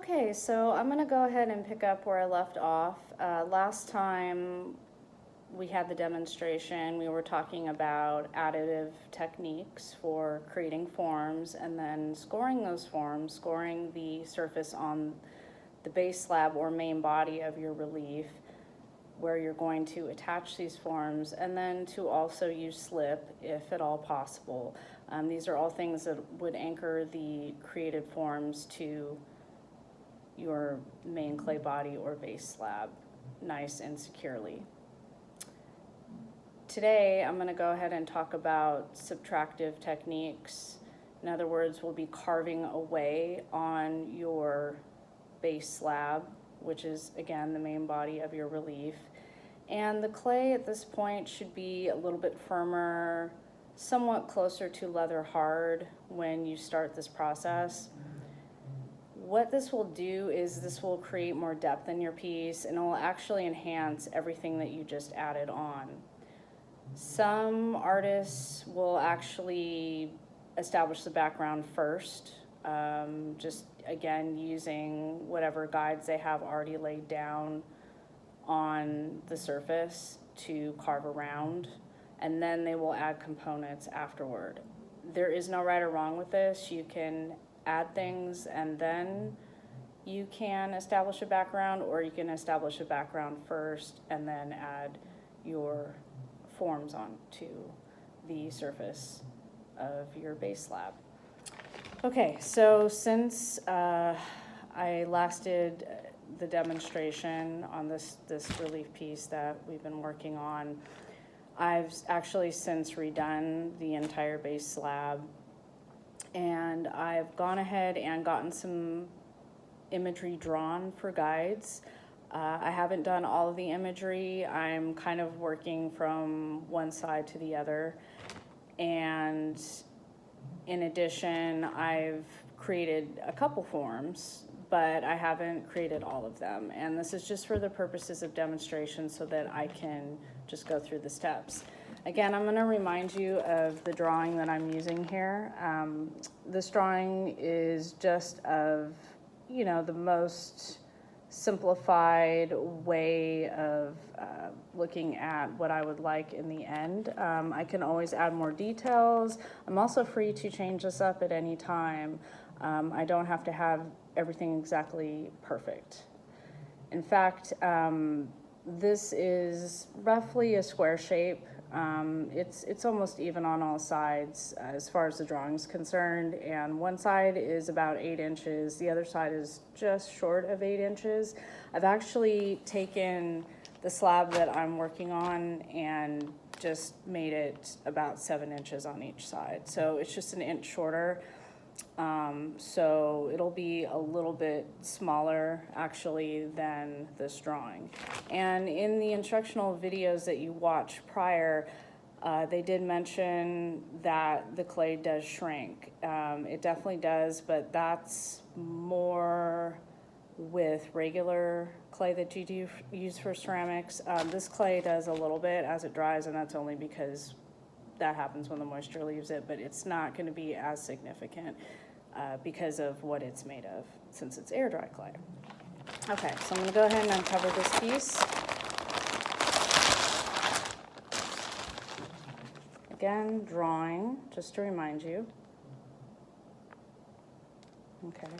Okay, so I'm going to go ahead and pick up where I left off. Last time we had the demonstration, we were talking about additive techniques for creating forms and then scoring those forms, scoring the surface on the base slab or main body of your relief where you're going to attach these forms, and then to also use slip if at all possible. These are all things that would anchor the created forms to your main clay body or base slab nice and securely. Today I'm going to go ahead and talk about subtractive techniques. In other words, we'll be carving away on your base slab, which is again the main body of your relief. And the clay at this point should be a little bit firmer, somewhat closer to leather hard when you start this process. What this will do is this will create more depth in your piece, and it will actually enhance everything that you just added on. Some artists will actually establish the background first, just again using whatever guides they have already laid down on the surface to carve around, and then they will add components afterward. There is no right or wrong with this. You can add things and then you can establish a background, or you can establish a background first and then add your forms onto the surface of your base slab. Okay, so since I last did the demonstration on this relief piece that we've been working on, I've actually since redone the entire base slab, and I've gone ahead and gotten some imagery drawn for guides. I haven't done all of the imagery. I'm kind of working from one side to the other, and in addition, I've created a couple forms, but I haven't created all of them, and this is just for the purposes of demonstration so that I can just go through the steps. Again, I'm going to remind you of the drawing that I'm using here. This drawing is just of, the most simplified way of looking at what I would like in the end. I can always add more details. I'm also free to change this up at any time. I don't have to have everything exactly perfect. In fact, this is roughly a square shape. It's almost even on all sides as far as the drawing is concerned, and one side is about 8 inches, the other side is just short of 8 inches. I've actually taken the slab that I'm working on and just made it about 7 inches on each side, so it's just an inch shorter. So it'll be a little bit smaller actually than this drawing. And in the instructional videos that you watched prior, they did mention that the clay does shrink. It definitely does, but that's more with regular clay that you do use for ceramics. This clay does a little bit as it dries, and that's only because that happens when the moisture leaves it, but it's not going to be as significant because of what it's made of, since it's air dry clay. Okay, so I'm going to go ahead and uncover this piece. Again, drawing, just to remind you. Okay,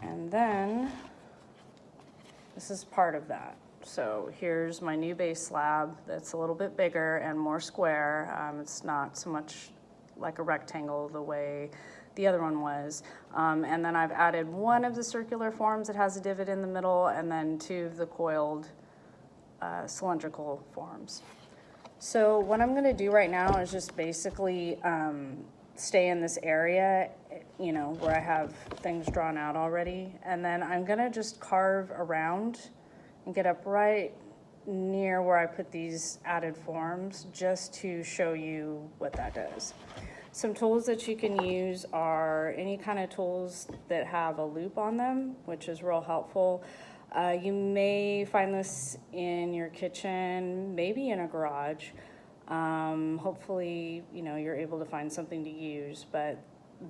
and then this is part of that. So here's my new base slab that's a little bit bigger and more square. It's not so much like a rectangle the way the other one was. And then I've added one of the circular forms that has a divot in the middle, and then 2 of the coiled cylindrical forms. So what I'm going to do right now is just basically stay in this area, where I have things drawn out already, and then I'm going to just carve around and get up right near where I put these added forms, just to show you what that does. Some tools that you can use are any kind of tools that have a loop on them, which is real helpful. You may find this in your kitchen, maybe in a garage. Hopefully, you're able to find something to use, but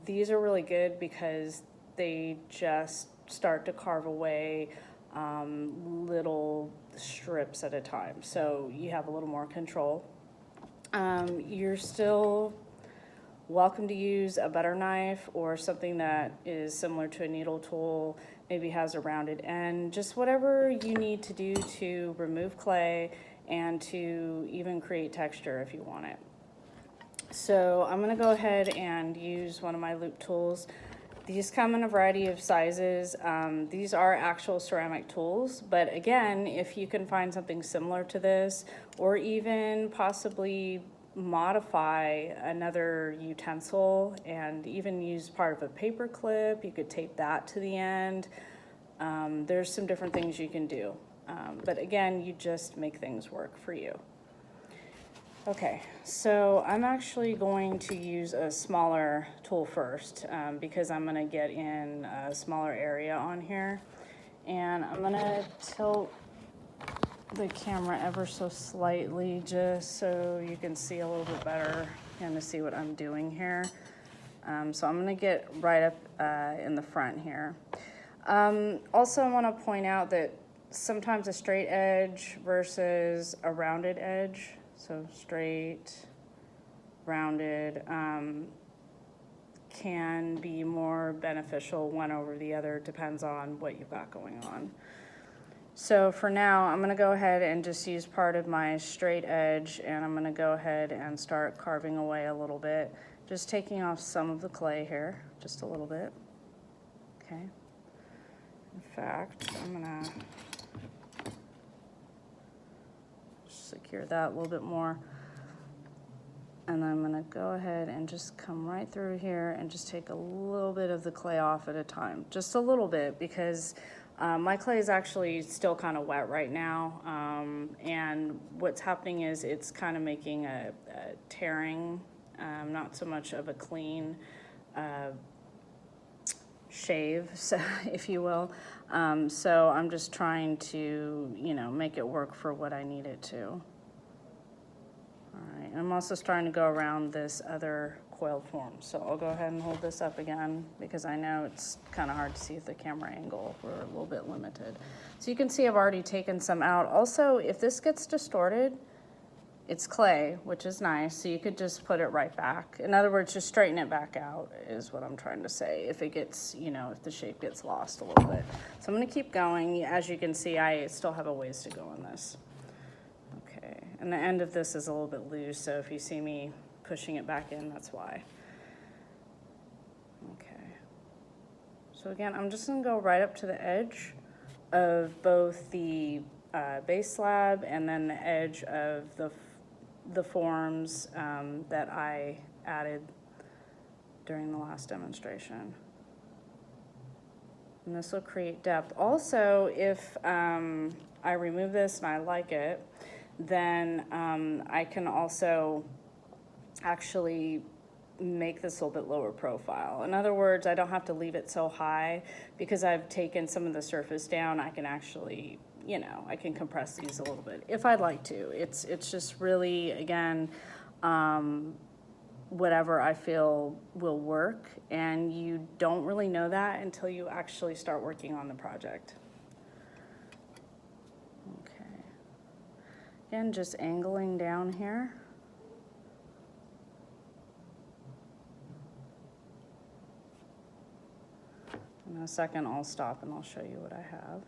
these are really good because they just start to carve away little strips at a time, so you have a little more control. You're still welcome to use a butter knife or something that is similar to a needle tool, maybe has a rounded end, just whatever you need to do to remove clay and to even create texture if you want it. So I'm going to go ahead and use one of my loop tools. These come in a variety of sizes. These are actual ceramic tools, but again, if you can find something similar to this, or even possibly modify another utensil and even use part of a paper clip, you could tape that to the end. There's some different things you can do. But again, you just make things work for you. Okay, so I'm actually going to use a smaller tool first because I'm going to get in a smaller area on here. And I'm going to tilt the camera ever so slightly just so you can see a little bit better and to see what I'm doing here. So I'm going to get right up in the front here. Also, I want to point out that sometimes a straight edge versus a rounded edge, so straight, rounded, can be more beneficial one over the other, depends on what you've got going on. So for now, I'm going to go ahead and just use part of my straight edge, and I'm going to go ahead and start carving away a little bit, just taking off some of the clay here, just a little bit. Okay. In fact, I'm going to secure that a little bit more. And I'm going to go ahead and just come right through here and just take a little bit of the clay off at a time. Just a little bit, because my clay is actually still kind of wet right now. And what's happening is it's kind of making a tearing, not so much of a clean shave, so, if you will. So I'm just trying to, make it work for what I need it to. All right, I'm also starting to go around this other coiled form. So I'll go ahead and hold this up again because I know it's kind of hard to see at the camera angle. We're a little bit limited. So you can see I've already taken some out. Also, if this gets distorted, it's clay, which is nice, so you could just put it right back. In other words, just straighten it back out is what I'm trying to say, if it gets, if the shape gets lost a little bit. So I'm going to keep going. As you can see, I still have a ways to go on this. Okay, and the end of this is a little bit loose, so if you see me pushing it back in, that's why. Okay. So again, I'm just going to go right up to the edge of both the base slab and then the edge of the forms that I added during the last demonstration. And this will create depth. Also, if I remove this and I like it, then I can also actually make this a little bit lower profile. In other words, I don't have to leave it so high because I've taken some of the surface down. I can actually, I can compress these a little bit if I'd like to. It's just really, again, whatever I feel will work, and you don't really know that until you actually start working on the project. Okay. Again, just angling down here. In a second, I'll stop and I'll show you what I have.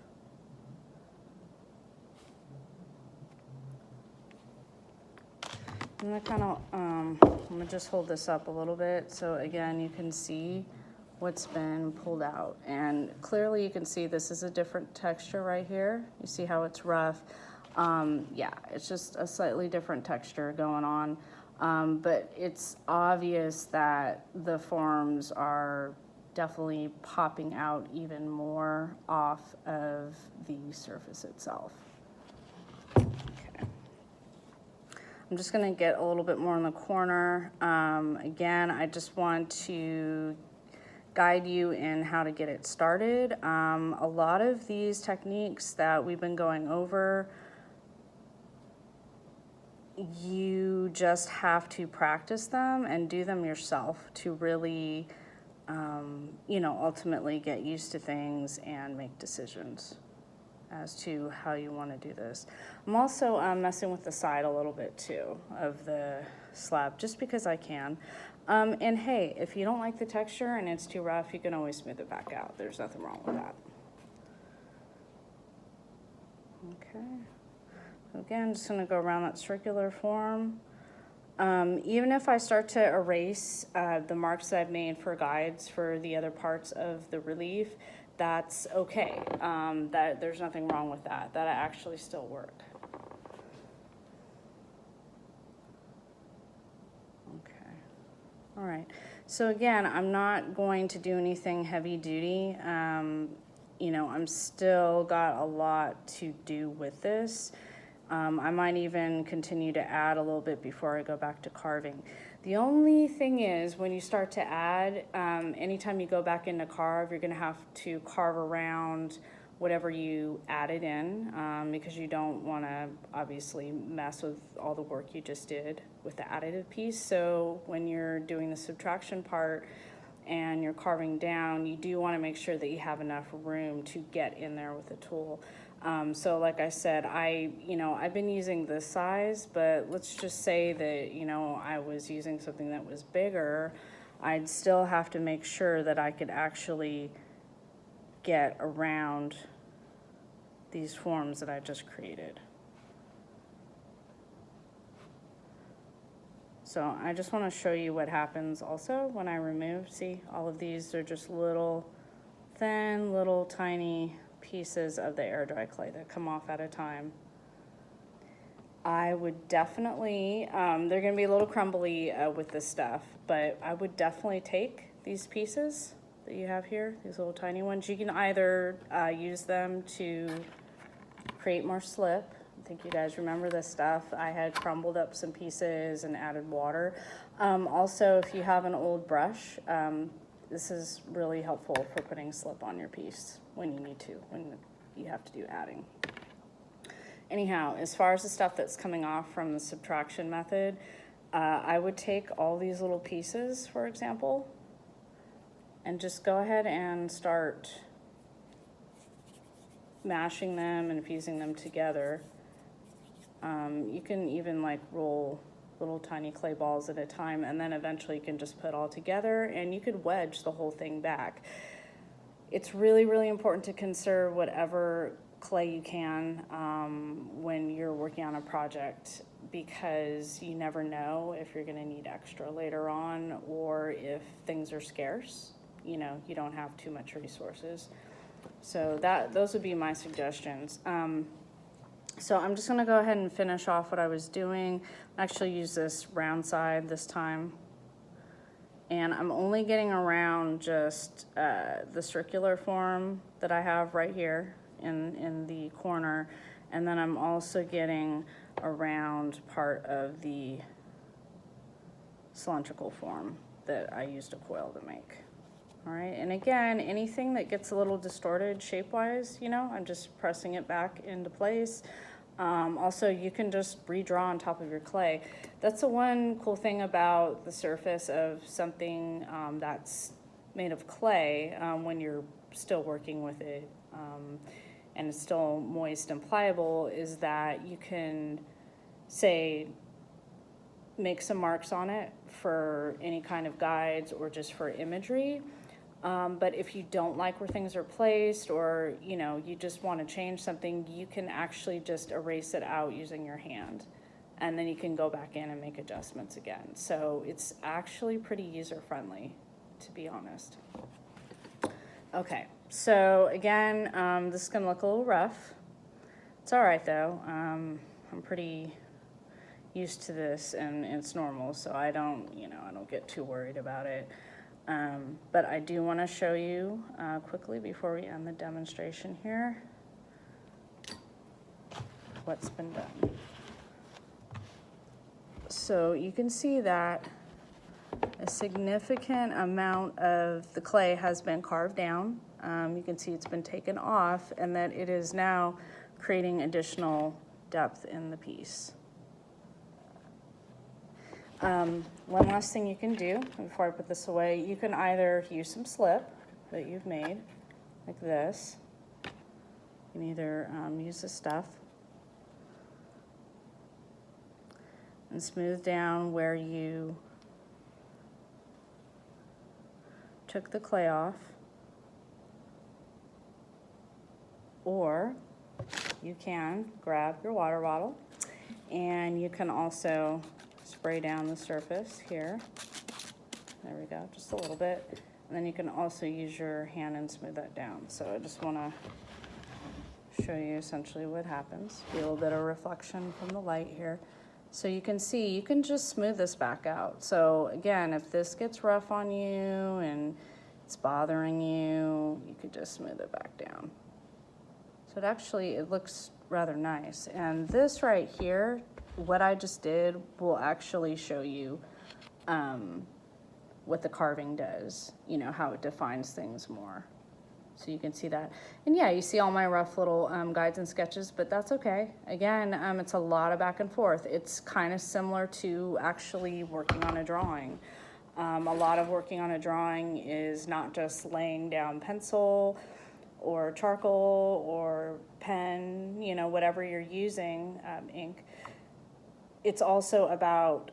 I'm gonna just hold this up a little bit so again you can see what's been pulled out, and clearly you can see this is a different texture right here. You see how it's rough. Yeah, it's just a slightly different texture going on, but it's obvious that the forms are definitely popping out even more off of the surface itself. I'm just going to get a little bit more in the corner. Again, I just want to guide you in how to get it started. A lot of these techniques that we've been going over, you just have to practice them and do them yourself to really you know, ultimately get used to things and make decisions as to how you want to do this. I'm also messing with the side a little bit too of the slab, just because I can. And hey, if you don't like the texture and it's too rough, you can always smooth it back out. There's nothing wrong with that. Okay. Again, just gonna go around that circular form. Even if I start to erase the marks that I've made for guides for the other parts of the relief, that's okay. That there's nothing wrong with that. That actually still work. Okay. All right. So again, I'm not going to do anything heavy duty. You know, I'm still got a lot to do with this. I might even continue to add a little bit before I go back to carving. The only thing is, when you start to add, anytime you go back into carve, you're gonna have to carve around whatever you added in, because you don't wanna obviously mess with all the work you just did with the additive piece. So when you're doing the subtraction part and you're carving down, you do wanna make sure that you have enough room to get in there with the tool. So like I said, I've been using this size, but let's just say that, you know, I was using something that was bigger. I'd still have to make sure that I could actually get around these forms that I just created. So I just want to show you what happens also when I remove. See, all of these are just little thin, little tiny pieces of the air dry clay that come off at a time. I would definitely, they're going to be a little crumbly with this stuff, but I would definitely take these pieces that you have here, these little tiny ones. You can either use them to create more slip. I think you guys remember this stuff. I had crumbled up some pieces and added water. Also, if you have an old brush, this is really helpful for putting slip on your piece when you need to, when you have to do adding. Anyhow, as far as the stuff that's coming off from the subtraction method, I would take all these little pieces, for example, and just go ahead and start mashing them and fusing them together. You can even like roll little tiny clay balls at a time, and then eventually you can just put it all together and you could wedge the whole thing back. It's really, really important to conserve whatever clay you can when you're working on a project, because you never know if you're going to need extra later on, or if things are scarce, you know, you don't have too much resources. So those would be my suggestions. So I'm just going to go ahead and finish off what I was doing. Actually use this round side this time. And I'm only getting around just the circular form that I have right here in the corner. And then I'm also getting around part of the cylindrical form that I used a coil to make. All right, and again, anything that gets a little distorted shape-wise, you know, I'm just pressing it back into place. Also, you can just redraw on top of your clay. That's the one cool thing about the surface of something that's made of clay when you're still working with it and it's still moist and pliable, is that you can, say, make some marks on it for any kind of guides or just for imagery. But if you don't like where things are placed, or you know, you just want to change something, you can actually just erase it out using your hand, and then you can go back in and make adjustments again. So it's actually pretty user-friendly, to be honest. Okay, so again, this is going to look a little rough. It's all right though. I'm pretty used to this, and it's normal, so I don't get too worried about it. But I do want to show you quickly before we end the demonstration here what's been done. So you can see that a significant amount of the clay has been carved down. You can see it's been taken off, and that it is now creating additional depth in the piece. One last thing you can do before I put this away, you can either use some slip that you've made, like this. You can either use this stuff and smooth down where you took the clay off, or you can grab your water bottle and you can also spray down the surface here. There we go, just a little bit. And then you can also use your hand and smooth that down. So I just want to show you essentially what happens. Be a little bit of reflection from the light here. So you can see, you can just smooth this back out. So again, if this gets rough on you and it's bothering you, you could just smooth it back down. So it looks rather nice. And this right here, what I just did will actually show you what the carving does, you know, how it defines things more. So you can see that. And yeah, you see all my rough little guides and sketches, but that's okay. Again, it's a lot of back and forth. It's kind of similar to actually working on a drawing. A lot of working on a drawing is not just laying down pencil or charcoal or pen, you know, whatever you're using, ink. It's also about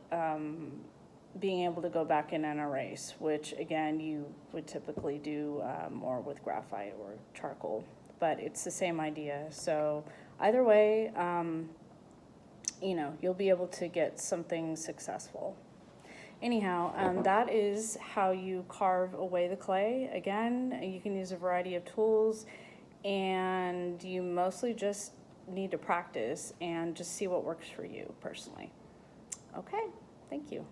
being able to go back in and erase, which again, you would typically do more with graphite or charcoal, but it's the same idea. So either way, you know, you'll be able to get something successful. Anyhow, that is how you carve away the clay. Again, you can use a variety of tools, and you mostly just need to practice and just see what works for you personally. Okay, thank you.